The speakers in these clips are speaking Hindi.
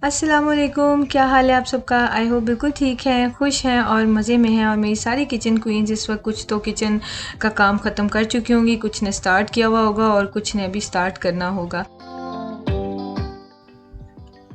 अस्सलामुअलैकुम, क्या हाल है आप सबका। आई होप बिल्कुल ठीक हैं, खुश हैं और मज़े में हैं। और मेरी सारी किचन क्वीन्स इस वक्त कुछ तो किचन का काम ख़त्म कर चुकी होंगी, कुछ ने स्टार्ट किया हुआ होगा और कुछ ने अभी स्टार्ट करना होगा।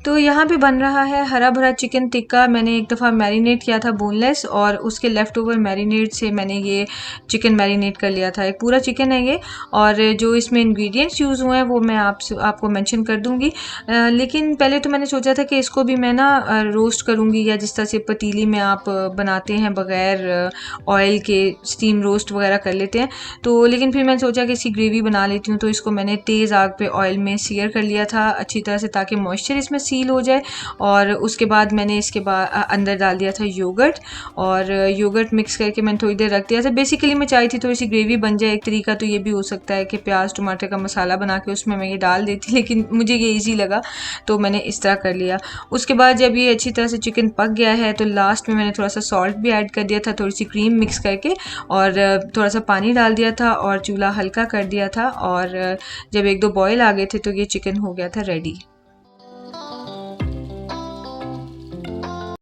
तो यहाँ पे बन रहा है हरा भरा चिकन टिक्का। मैंने एक दफ़ा मैरिनेट किया था बोनलेस, और उसके लेफ़्ट ओवर मैरिनेट से मैंने ये चिकन मैरिनेट कर लिया था। एक पूरा चिकन है ये, और जो इसमें इंग्रेडिएंट्स यूज़ हुए हैं वो मैं आपको मेंशन कर दूँगी। लेकिन पहले तो मैंने सोचा था कि इसको भी मैं ना रोस्ट करूँगी, या जिस तरह से पतीली में आप बनाते हैं बग़ैर ऑयल के, स्टीम रोस्ट वगैरह कर लेते हैं। तो लेकिन फिर मैंने सोचा कि इसकी ग्रेवी बना लेती हूँ, तो इसको मैंने तेज़ आग पे ऑयल में सीयर कर लिया था अच्छी तरह से, ताकि मॉइस्चर इसमें सील हो जाए। और उसके बाद मैंने इसके बाद अंदर डाल दिया था योगर्ट, और योगर्ट मिक्स करके मैंने थोड़ी देर रख दिया था। बेसिकली मैं चाहती थी थोड़ी सी ग्रेवी बन जाए। एक तरीका तो ये भी हो सकता है कि प्याज टमाटर का मसाला बना के उसमें मैं ये डाल देती, लेकिन मुझे ये ईजी लगा तो मैंने इस तरह कर लिया। उसके बाद जब ये अच्छी तरह से चिकन पक गया है तो लास्ट में मैंने थोड़ा सा सॉल्ट भी ऐड कर दिया था, थोड़ी सी क्रीम मिक्स करके, और थोड़ा सा पानी डाल दिया था और चूल्हा हल्का कर दिया था। और जब एक दो बॉयल आ गए थे तो ये चिकन हो गया था रेडी।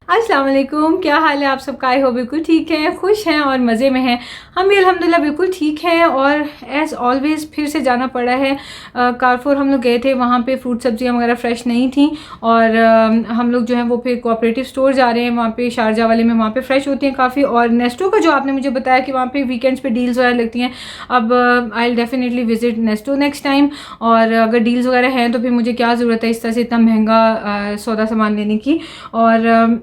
अस्सलाम वालेकुम, क्या हाल है आप सबका। आई हो बिल्कुल ठीक है, खुश हैं और मज़े में हैं। हम भी अल्हम्दुलिल्लाह बिल्कुल ठीक हैं। और एज़ ऑलवेज़ फिर से जाना पड़ा है। कारफोर हम लोग गए थे, वहाँ पे फ्रूट सब्जियाँ वगैरह फ़्रेश नहीं थी, और हम लोग जो है वो फिर कोऑपरेटिव स्टोर जा रहे हैं। वहाँ पे शारजा वाले में वहाँ पे फ़्रेश होती हैं काफ़ी। और नेस्टो का जो आपने मुझे बताया कि वहाँ पे वीकेंड्स पे डील्स वगैरह लगती हैं, अब I will definitely visit Nesto next time. और अगर डील्स वगैरह हैं तो फिर मुझे क्या ज़रूरत है इस तरह से इतना महंगा सौदा सामान लेने की। और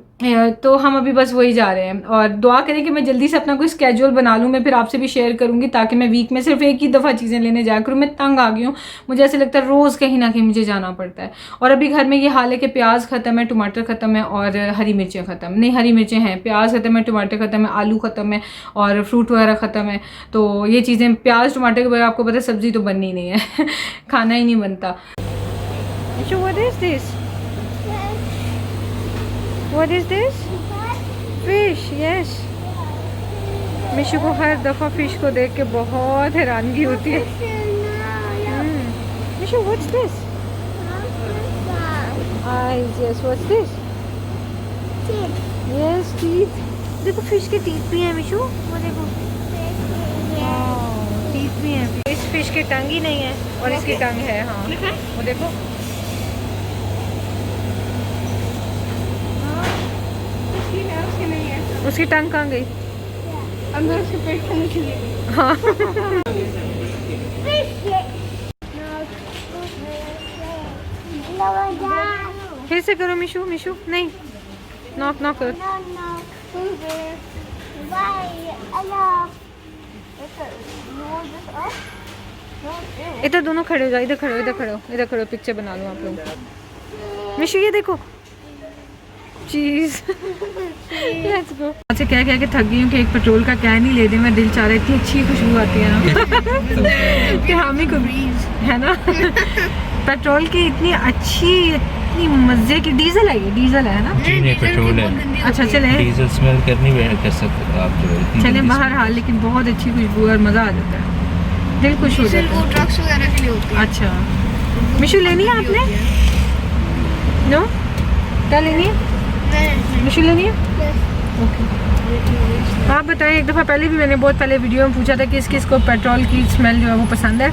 तो हम अभी बस वही जा रहे हैं, और दुआ करें कि मैं जल्दी से अपना कोई स्केड्यूल बना लूँ। मैं फिर आपसे भी शेयर करूँगी, ताकि मैं वीक में सिर्फ एक ही दफ़ा चीज़ें लेने जाया करूँ। मैं तंग आ गई हूँ, मुझे ऐसे लगता है रोज़ कहीं ना कहीं मुझे जाना पड़ता है। और अभी घर में ये हाल है कि प्याज ख़त्म है, टमाटर ख़त्म है, और हरी मिर्चें ख़त्म नहीं, हरी मिर्चें हैं, प्याज ख़त्म है, टमाटर ख़त्म है, आलू ख़त्म है, और फ्रूट वगैरह ख़त्म है। तो ये चीज़ें, प्याज टमाटर के बगैर आपको पता है सब्ज़ी तो बननी नहीं है खाना ही नहीं बनता। What is this? Fish. Yes, Mishu को हर दफ़ा फ़िश को देख के बहुत हैरानगी होती है। Mishu, what's this? Eyes. Yes, what's this? Yes, teeth. देखो फिश के टीथ भी हैं मिशु, वो देखो, टीथ भी हैं। इस फिश के टंग ही नहीं है, और इसकी टंग है। हाँ, वो देखो, उसकी टंग कहाँ गई? अंदर उसके पेट के नीचे गई। हाँ फिर से करो मिशु, मिशु नहीं, नॉक नॉक करो। इधर दोनों खड़े हो जाओ, इधर खड़ो, इधर खड़ो, इधर खड़ो, पिक्चर बना लो आप लोग। मिशु ये देखो चीज़। Let's go. अच्छा, क्या क्या के थक गई हूँ कि एक पेट्रोल का कैन ही ले दे। मैं दिल चाह रहा है, इतनी अच्छी खुशबू आती है ना कि हामी को है ना पेट्रोल की इतनी अच्छी, इतनी मज़े की। डीजल है ये, डीजल है ना? नहीं, पेट्रोल है। अच्छा चले, डीजल स्मेल करनी कर सकते आप जो चले बाहर हाल, लेकिन बहुत अच्छी खुशबू और मज़ा आ जाता है, दिल खुश हो जाता है। ट्रक्स वगैरह के लिए होती है। अच्छा मिशु, लेनी है आपने? नो, क्या लेनी है? मिशु लेनी है? ओके, आप बताएं। एक दफ़ा पहले भी मैंने बहुत पहले वीडियो में पूछा था कि किस को पेट्रोल की स्मेल जो है वो पसंद है,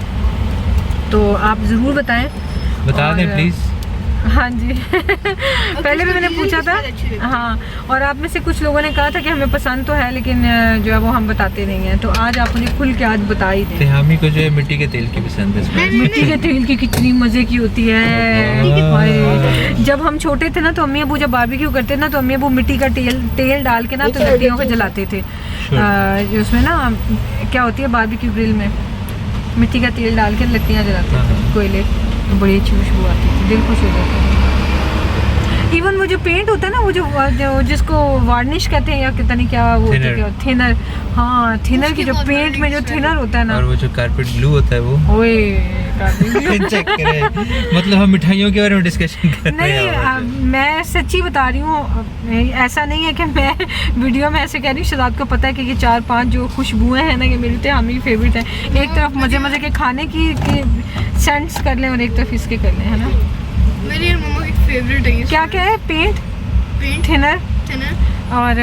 तो आप ज़रूर बताएं, बता दें प्लीज़। हाँ जी पहले भी मैंने पूछा था। हाँ, और आप में से कुछ लोगों ने कहा था कि हमें पसंद तो है, लेकिन जो है वो हम बताते नहीं हैं। तो आज आप मुझे खुल के आज बता ही दें। हामी को जो है मिट्टी के तेल की पसंद है। मिट्टी के तेल की कितनी मज़े की होती है। जब हम छोटे थे ना, तो अम्मी अबू जब बारबेक्यू करते ना, तो अम्मी अबू मिट्टी का तेल डाल के ना तो लकड़ियों को जलाते थे। उसमें ना क्या होती है, बारबेक्यू ग्रिल में मिट्टी का तेल डाल के लकड़ियाँ जलाते थे, कोयले, तो बड़ी अच्छी खुशबू आती थी, दिल खुश हो जाता था। इवन वो जो पेंट होता है ना, वो जो जिसको वार्निश कहते हैं या कितना नहीं क्या वो थिनर, हाँ थिनर की जो पेंट में जो थिनर होता है ना, और वो जो कारपेट ग्लू होता है वो ओए चेक करें। मतलब हम मिठाइयों के बारे में डिस्कशन कर रहे हैं। नहीं, मैं सच्ची बता रही हूँ, ऐसा नहीं है कि मैं वीडियो में ऐसे कह रही हूँ। शहजाद को पता है कि ये 4-5 जो खुशबुएं हैं ना, ये मेरी तेहामी फेवरेट है। एक तरफ मजे के खाने की सेंट्स कर लें और एक तरफ इसके कर लें, है ना। मेरी मम्मा की फेवरेट है। क्या क्या है? पेंट, थिनर और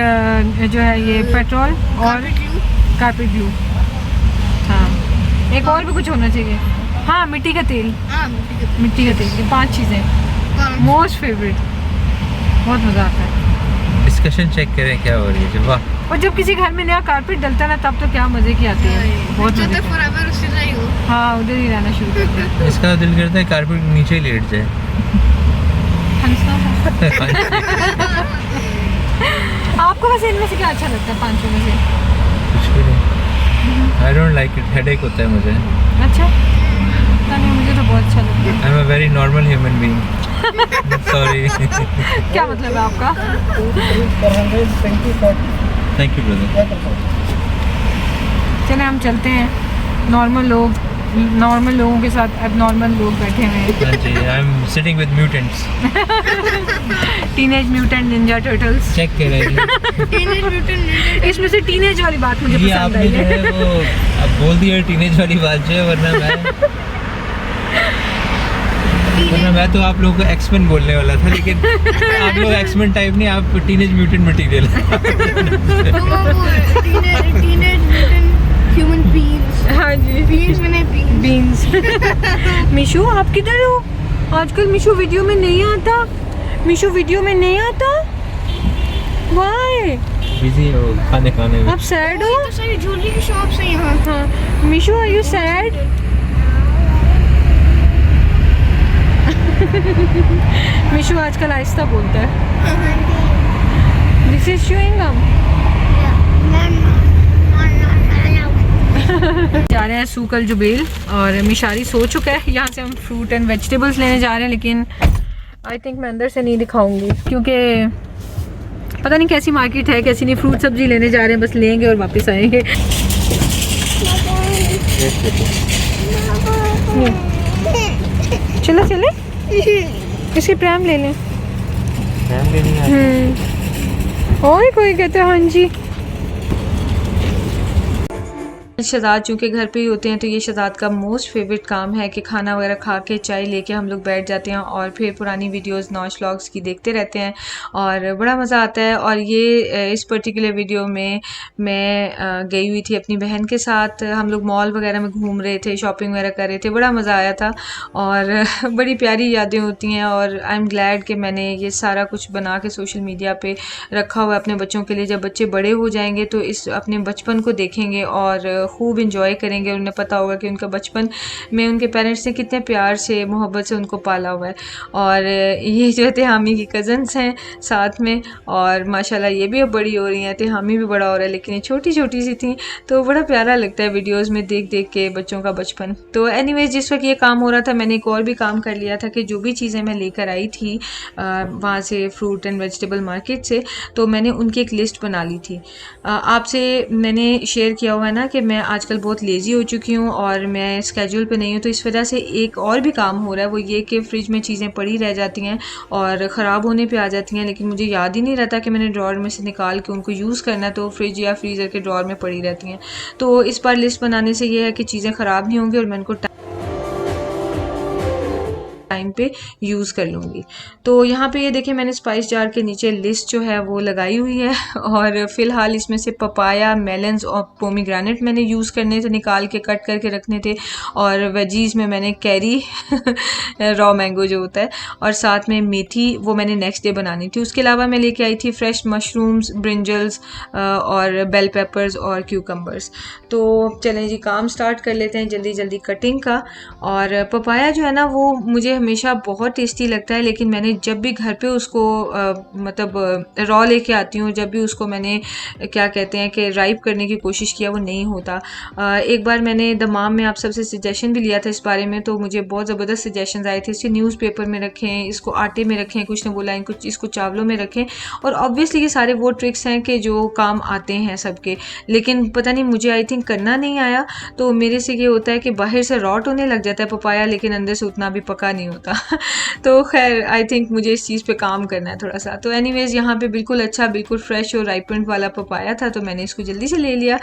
जो है ये पेट्रोल और कारपेट ग्लू। हाँ, एक और भी कुछ होना चाहिए। हाँ, मिट्टी का तेल, मिट्टी का तेल, ये 5 चीज़ें मोस्ट फेवरेट। बहुत मज़ा आता है। डिस्कशन चेक करें क्या हो रही है। वाह। और जब किसी घर में नया कारपेट डलता है ना, तब तो क्या मज़े की आती है। बहुत मज़े की। हाँ, उधर ही रहना शुरू करते हैं। इसका दिल करता है कारपेट के नीचे ही लेट जाए। आपको वैसे इनमें से क्या अच्छा लगता है 5 में से? कुछ भी नहीं। I don't like it. Headache होता है मुझे। अच्छा, नहीं मुझे तो बहुत अच्छा लगता है। I'm a very normal human being. Sorry. क्या मतलब है आपका? Thank you brother. चले हम चलते हैं। नॉर्मल लोगों के साथ एबनॉर्मल लोग बैठे हुए हैं। हाँ जी, I'm sitting with mutants. Teenage mutant ninja turtles. Check करें। इसमें से टीनेज वाली बात मुझे ये पसंद आपने आई जो है। है वो अब बोल दिया टीनेज वाली बात जो है, वरना मैं तो आप लोगों को एक्समेन बोलने वाला था, लेकिन आप लोग एक्समेन टाइप नहीं, आप teenage mutant material. Human beans. हाँ जी, बीन्स। मिशु आप किधर हो? आजकल मिशु वीडियो में नहीं आता। वाई? बिजी हो खाने में। आप सैड हो? तो सारी ज्वेलरी की शॉप से यहाँ। हाँ, Mishu are you sad? Mishu आजकल आहिस्ता बोलता है। This is chewing gum. जा रहे हैं सूकल जुबेल और मिशारी सो चुका है। यहाँ से हम फ्रूट एंड वेजिटेबल्स लेने जा रहे हैं, लेकिन आई थिंक मैं अंदर से नहीं दिखाऊंगी क्योंकि पता नहीं कैसी मार्केट है कैसी नहीं। फ्रूट सब्जी लेने जा रहे हैं, बस लेंगे और वापस आएंगे। चलो चले, इसे प्रैम ले लें। और कोई कहते हैं हाँ जी। शहजाद चूँकि घर पे ही होते हैं, तो ये शहजाद का मोस्ट फेवरेट काम है कि खाना वगैरह खा के चाय लेके हम लोग बैठ जाते हैं और फिर पुरानी वीडियोस नॉच व्लॉग्स की देखते रहते हैं और बड़ा मज़ा आता है। और ये इस पर्टिकुलर वीडियो में मैं गई हुई थी अपनी बहन के साथ। हम लोग मॉल वगैरह में घूम रहे थे, शॉपिंग वगैरह कर रहे थे, बड़ा मज़ा आया था और बड़ी प्यारी यादें होती हैं। और आई एम ग्लैड कि मैंने ये सारा कुछ बना के सोशल मीडिया पे रखा हुआ है अपने बच्चों के लिए। जब बच्चे बड़े हो जाएंगे तो इस अपने बचपन को देखेंगे और खूब इंजॉय करेंगे। उन्हें पता होगा कि उनका बचपन में उनके पेरेंट्स ने कितने प्यार से मोहब्बत से उनको पाला हुआ है। और ये जो तेहामी की कज़न्स हैं साथ में, और माशाल्लाह ये भी अब बड़ी हो रही हैं, तेहामी भी बड़ा हो रहा है, लेकिन ये छोटी छोटी सी थी, तो बड़ा प्यारा लगता है वीडियोज़ में देख देख के बच्चों का बचपन। तो एनीवेज जिस वक्त ये काम हो रहा था, मैंने एक और भी काम कर लिया था कि जो भी चीज़ें मैं लेकर आई थी वहाँ से फ्रूट एंड वेजिटेबल मार्केट से, तो मैंने उनकी एक लिस्ट बना ली थी। आपसे मैंने शेयर किया हुआ है ना कि मैं आजकल बहुत लेज़ी हो चुकी हूँ और मैं स्केड्यूल पे नहीं हूँ, तो इस वजह से एक और भी काम हो रहा है, वो ये कि फ्रिज में चीज़ें पड़ी रह जाती हैं और ख़राब होने पे आ जाती हैं, लेकिन मुझे याद ही नहीं रहता कि मैंने ड्रॉर में से निकाल के उनको यूज़ करना है, तो फ्रिज या फ्रीज़र के ड्रॉर में पड़ी रहती हैं। तो इस बार लिस्ट बनाने से ये है कि चीज़ें ख़राब नहीं होंगी और मैं उनको टाइम पे यूज़ कर लूँगी। तो यहाँ पे ये देखें, मैंने स्पाइस जार के नीचे लिस्ट जो है वो लगाई हुई है और फ़िलहाल इसमें से पपाया, मेलन्स और पोमीग्रेनेट मैंने यूज़ करने थे, निकाल के कट करके रखने थे। और वेजीज़ में मैंने कैरी रॉ मैंगो जो होता है, और साथ में मेथी, वो मैंने नेक्स्ट डे बनानी थी। उसके अलावा मैं लेके आई थी फ्रेश मशरूम्स, ब्रिंजल्स और बेल पेपर्स और क्यूकम्बर्स। तो चलें जी, काम स्टार्ट कर लेते हैं जल्दी जल्दी कटिंग का। और पपाया जो है ना, वो मुझे हमेशा अच्छा बहुत टेस्टी लगता है, लेकिन मैंने जब भी घर पे उसको मतलब रॉ लेके आती हूँ, जब भी उसको मैंने क्या कहते हैं कि राइप करने की कोशिश किया, वो नहीं होता। एक बार मैंने दमाम में आप सबसे सजेशन भी लिया था इस बारे में, तो मुझे बहुत ज़बरदस्त सजेशन आए थे, इसे न्यूज़पेपर में रखें, इसको आटे में रखें, कुछ ने बोला कुछ इसको चावलों में रखें। और ऑब्वियसली ये सारे वो ट्रिक्स हैं कि जो काम आते हैं सबके, लेकिन पता नहीं मुझे आई थिंक करना नहीं आया। तो मेरे से ये होता है कि बाहर से रॉट होने लग जाता है पपाया, लेकिन अंदर से उतना भी पका नहीं होता। तो खैर आई थिंक मुझे इस चीज़ पे काम करना है थोड़ा सा। तो एनीवेज यहाँ पे बिल्कुल अच्छा, बिल्कुल फ्रेश और राइपेंड वाला पपाया था, तो मैंने इसको जल्दी से ले लिया।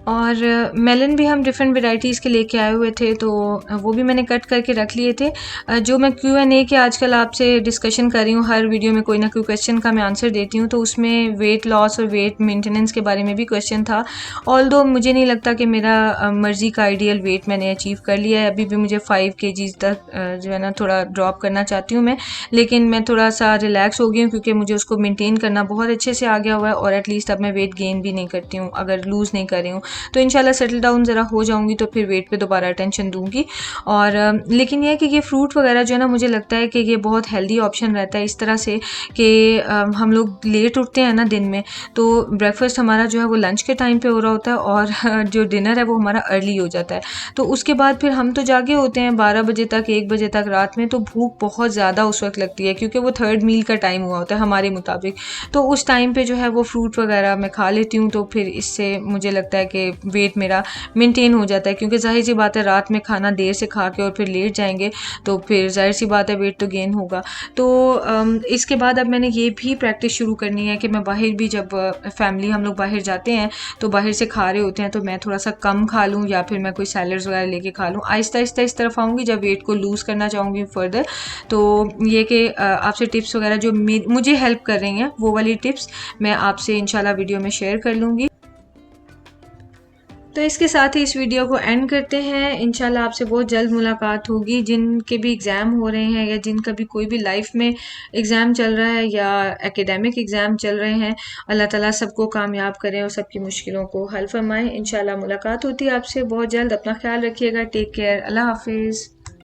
और मेलन भी हम डिफरेंट वेराइटीज़ के लेके आए हुए थे, तो वो भी मैंने कट करके रख लिए थे। जो मैं Q&A के आजकल आपसे डिस्कशन कर रही हूँ, हर वीडियो में कोई ना कोई क्वेश्चन का मैं आंसर देती हूँ, तो उसमें वेट लॉस और वेट मेंटेनेंस के बारे में भी क्वेश्चन था। ऑल्दो मुझे नहीं लगता कि मेरा मर्ज़ी का आइडियल वेट मैंने अचीव कर लिया है। अभी भी मुझे 5 kg तक जो है ना थोड़ा ड्रॉप करना चाहती हूँ मैं, लेकिन मैं थोड़ा सा रिलैक्स हो गई हूँ क्योंकि मुझे उसको मेनटेन करना बहुत अच्छे से आ गया हुआ है, और एटलीस्ट अब मैं वेट गेन भी नहीं करती हूँ अगर लूज़ नहीं कर रही हूँ। तो इंशाल्लाह सेटल डाउन ज़रा हो जाऊंगी तो फिर वेट पे दोबारा अटेंशन दूंगी। और लेकिन ये है कि ये फ्रूट वगैरह जो है ना, मुझे लगता है कि ये बहुत हेल्दी ऑप्शन रहता है इस तरह से कि हम लोग लेट उठते हैं ना दिन में, तो ब्रेकफास्ट हमारा जो है वो लंच के टाइम पे हो रहा होता है, और जो डिनर है वो हमारा अर्ली हो जाता है। तो उसके बाद फिर हम तो जागे होते हैं 12 बजे तक, 1 बजे तक रात में, तो भूख बहुत ज़्यादा उस वक्त लगती है क्योंकि वो थर्ड मील का टाइम हुआ होता है हमारे मुताबिक। तो उस टाइम पे जो है वो फ्रूट वगैरह मैं खा लेती हूँ, तो फिर इससे मुझे लगता है कि वेट मेरा मेंटेन हो जाता है, क्योंकि जाहिर सी बात है रात में खाना देर से खा के और फिर लेट जाएंगे तो फिर जाहिर सी बात है वेट तो गेन होगा। तो इसके बाद अब मैंने ये भी प्रैक्टिस शुरू करनी है कि मैं बाहर भी, जब फैमिली हम लोग बाहर जाते हैं तो बाहर से खा रहे होते हैं, तो मैं थोड़ा सा कम खा लूँ या फिर मैं कोई सैलड्स वगैरह लेके खा लूँ। आहिस्ता आहिस्ता इस तरफ आऊँगी जब वेट को लूज़ करना चाहूँगी फर्दर। तो ये कि आपसे टिप्स वगैरह जो मुझे हेल्प कर रही हैं, वो वाली टिप्स मैं आपसे इंशाल्लाह वीडियो में शेयर कर लूँगी। तो इसके साथ ही इस वीडियो को एंड करते हैं। इंशाल्लाह आपसे बहुत जल्द मुलाकात होगी। जिनके भी एग्ज़ाम हो रहे हैं या जिनका भी कोई भी लाइफ में एग्ज़ाम चल रहा है या एकेडमिक एग्ज़ाम चल रहे हैं, अल्लाह ताला सबको कामयाब करें और सबकी मुश्किलों को हल फरमाएं। इंशाल्लाह मुलाकात होती है आपसे बहुत जल्द। अपना ख्याल रखिएगा। Take care. अल्लाह हाफिज़।